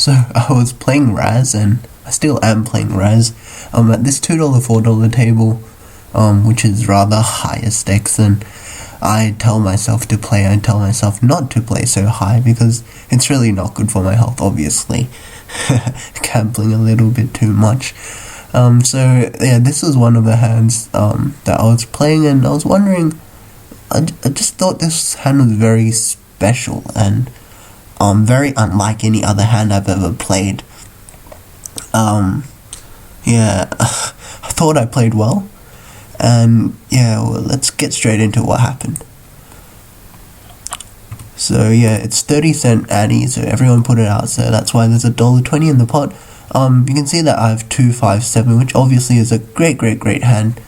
So I was playing Razz, and I still am playing Razz. At this $2, $4 table, which is rather higher stakes than I tell myself to play. I tell myself not to play so high because it's really not good for my health, obviously. Gambling a little bit too much. So yeah, this was one of the hands that I was playing, and I was wondering, I just thought this hand was very special and very unlike any other hand I've ever played. Yeah, I thought I played well, and yeah, well, let's get straight into what happened. So yeah, it's 30-cent Addy, so everyone put it out, so that's why there's $1.20 in the pot. You can see that I have 2, 5, 7, which obviously is a great hand,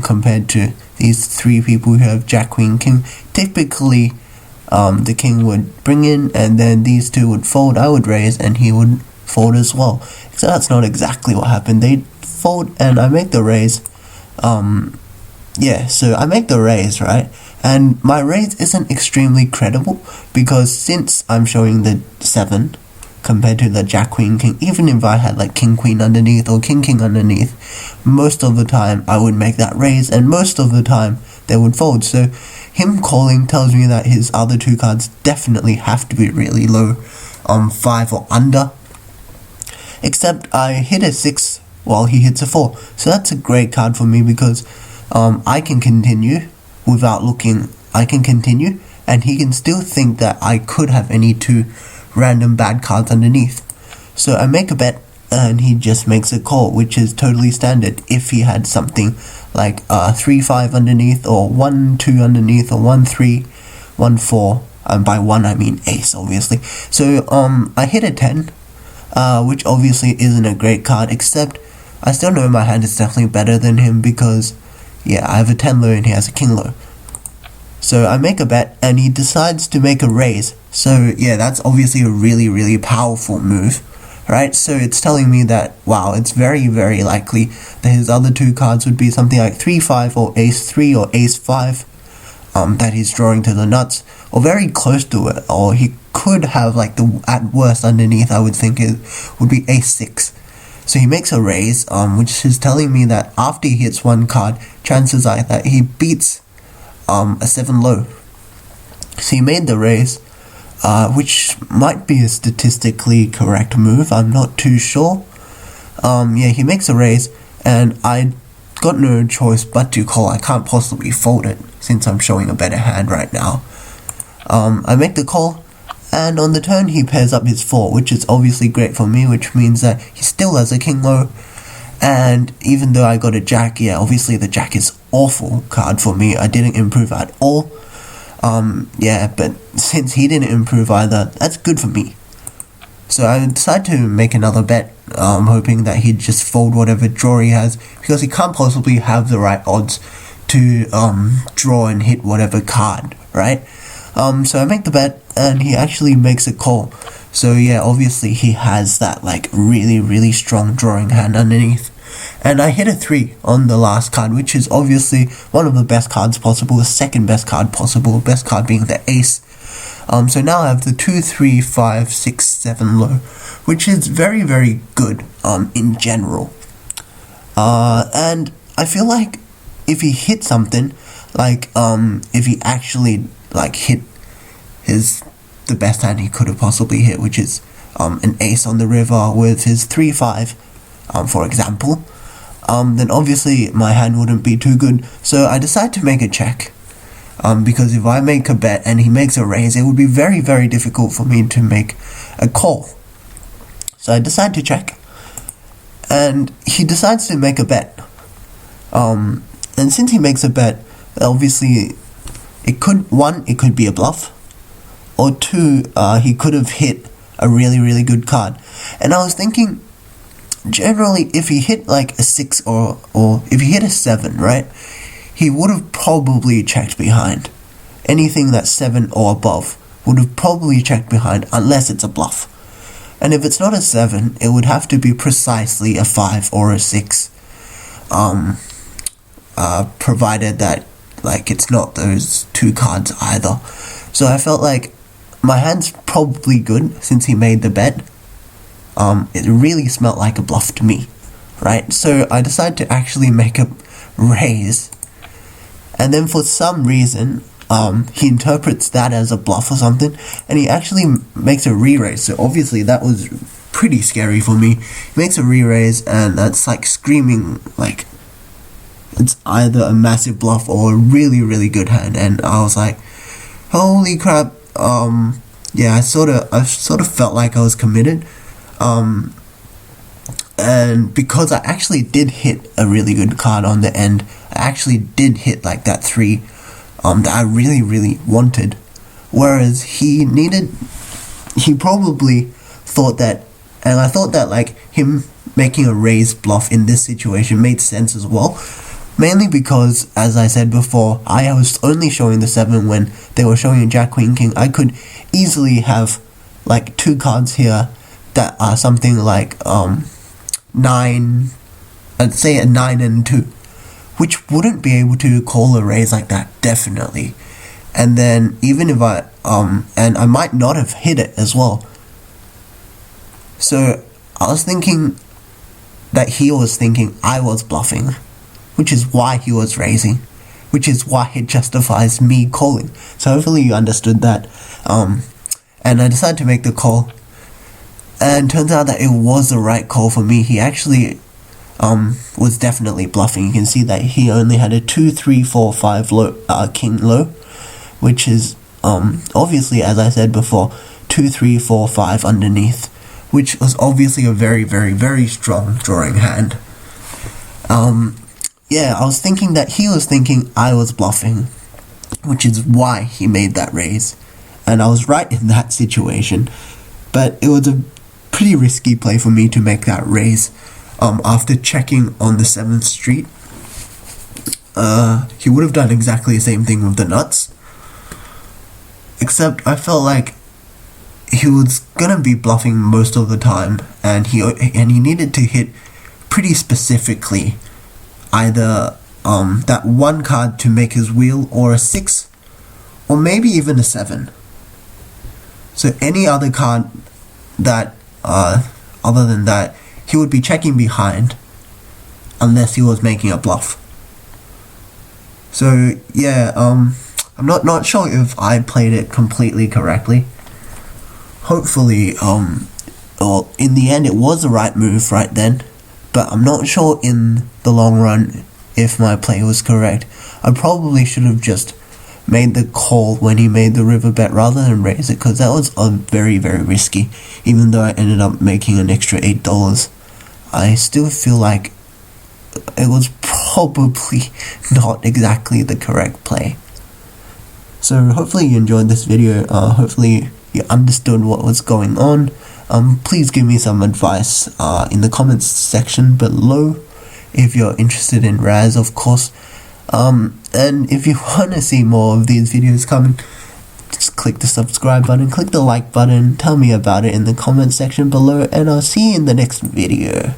compared to these three people who have Jack, Queen, King. Typically, the King would bring in, and then these two would fold, I would raise, and he would fold as well. So that's not exactly what happened. They fold, and I make the raise. Yeah, so I make the raise, right? And my raise isn't extremely credible, because since I'm showing the 7, compared to the Jack, Queen, King, even if I had like King, Queen underneath or King, King underneath, most of the time I would make that raise, and most of the time they would fold. So him calling tells me that his other two cards definitely have to be really low, 5 or under. Except I hit a 6 while he hits a 4. So that's a great card for me because I can continue without looking. I can continue, and he can still think that I could have any 2 random bad cards underneath. So I make a bet, and he just makes a call, which is totally standard if he had something like 3, 5 underneath, or 1, 2 underneath, or 1, 3, 1, 4. And by 1 I mean ace, obviously. So I hit a 10, which obviously isn't a great card, except I still know my hand is definitely better than him because, yeah, I have a 10 low and he has a king low. So I make a bet, and he decides to make a raise. So yeah, that's obviously a really powerful move, right? So it's telling me that, wow, it's very likely that his other 2 cards would be something like 3, 5, or ace 3 or ace 5, that he's drawing to the nuts, or very close to it. Or he could have, like, the at worst underneath, I would think it would be ace 6. So he makes a raise, which is telling me that after he hits 1 card, chances are that he beats a 7 low. So he made the raise, which might be a statistically correct move, I'm not too sure. Yeah, he makes a raise, and I got no choice but to call. I can't possibly fold it since I'm showing a better hand right now. I make the call, and on the turn he pairs up his 4, which is obviously great for me, which means that he still has a king low. And even though I got a jack, yeah, obviously the jack is awful card for me. I didn't improve at all. Yeah, but since he didn't improve either, that's good for me. So I decided to make another bet, hoping that he'd just fold whatever draw he has, because he can't possibly have the right odds to draw and hit whatever card, right? So I make the bet, and he actually makes a call. So yeah, obviously he has that like really strong drawing hand underneath. And I hit a 3 on the last card, which is obviously one of the best cards possible, the second best card possible, best card being the ace. So now I have the 2, 3, 5, 6, 7 low, which is very good in general. And I feel like if he hit something, like if he actually like hit the best hand he could have possibly hit, which is an ace on the river with his 3, 5, for example, then obviously my hand wouldn't be too good. So I decide to make a check, because if I make a bet and he makes a raise, it would be very difficult for me to make a call. So I decide to check, and he decides to make a bet. And since he makes a bet, obviously it could be a bluff, or 2, he could have hit a really good card. And I was thinking, generally, if he hit like a 6 or if he hit a 7, right, he would have probably checked behind. Anything that's 7 or above would have probably checked behind, unless it's a bluff. And if it's not a 7, it would have to be precisely a 5 or a 6, provided that like it's not those 2 cards either. So I felt like my hand's probably good since he made the bet, it really smelled like a bluff to me, right? So I decided to actually make a raise, and then for some reason, he interprets that as a bluff or something, and he actually makes a re-raise. So obviously that was pretty scary for me. He makes a re-raise, and that's like screaming like it's either a massive bluff or a really, really good hand. And I was like, holy crap. Yeah, I sort of felt like I was committed. And because I actually did hit a really good card on the end, I actually did hit like that 3 that I really, really wanted. Whereas he probably thought that, and I thought that like him making a raise bluff in this situation made sense as well. Mainly because, as I said before, I was only showing the 7 when they were showing a Jack, Queen, King. I could easily have like 2 cards here that are something like 9, I'd say a 9 and 2, which wouldn't be able to call a raise like that, definitely. And then even if and I might not have hit it as well. So I was thinking that he was thinking I was bluffing, which is why he was raising, which is why it justifies me calling. So hopefully you understood that. And I decided to make the call, and turns out that it was the right call for me. He actually was definitely bluffing. You can see that he only had a 2, 3, 4, 5 low, king low, which is obviously, as I said before, 2, 3, 4, 5 underneath, which was obviously a very, very, very strong drawing hand. Yeah, I was thinking that he was thinking I was bluffing, which is why he made that raise. And I was right in that situation. But it was a pretty risky play for me to make that raise. After checking on the 7th street, he would have done exactly the same thing with the nuts. Except I felt like he was gonna be bluffing most of the time, and he needed to hit pretty specifically either that 1 card to make his wheel, or a 6, or maybe even a 7. So any other card that other than that, he would be checking behind unless he was making a bluff. So yeah, I'm not sure if I played it completely correctly. Hopefully, well, in the end it was the right move right then, but I'm not sure in the long run if my play was correct. I probably should have just made the call when he made the river bet rather than raise it, because that was very, very risky. Even though I ended up making an extra $8, I still feel like it was probably not exactly the correct play. So hopefully you enjoyed this video. Hopefully you understood what was going on. Please give me some advice in the comments section below if you're interested in Razz, of course. And if you want to see more of these videos coming, just click the subscribe button, click the like button, tell me about it in the comment section below, and I'll see you in the next video.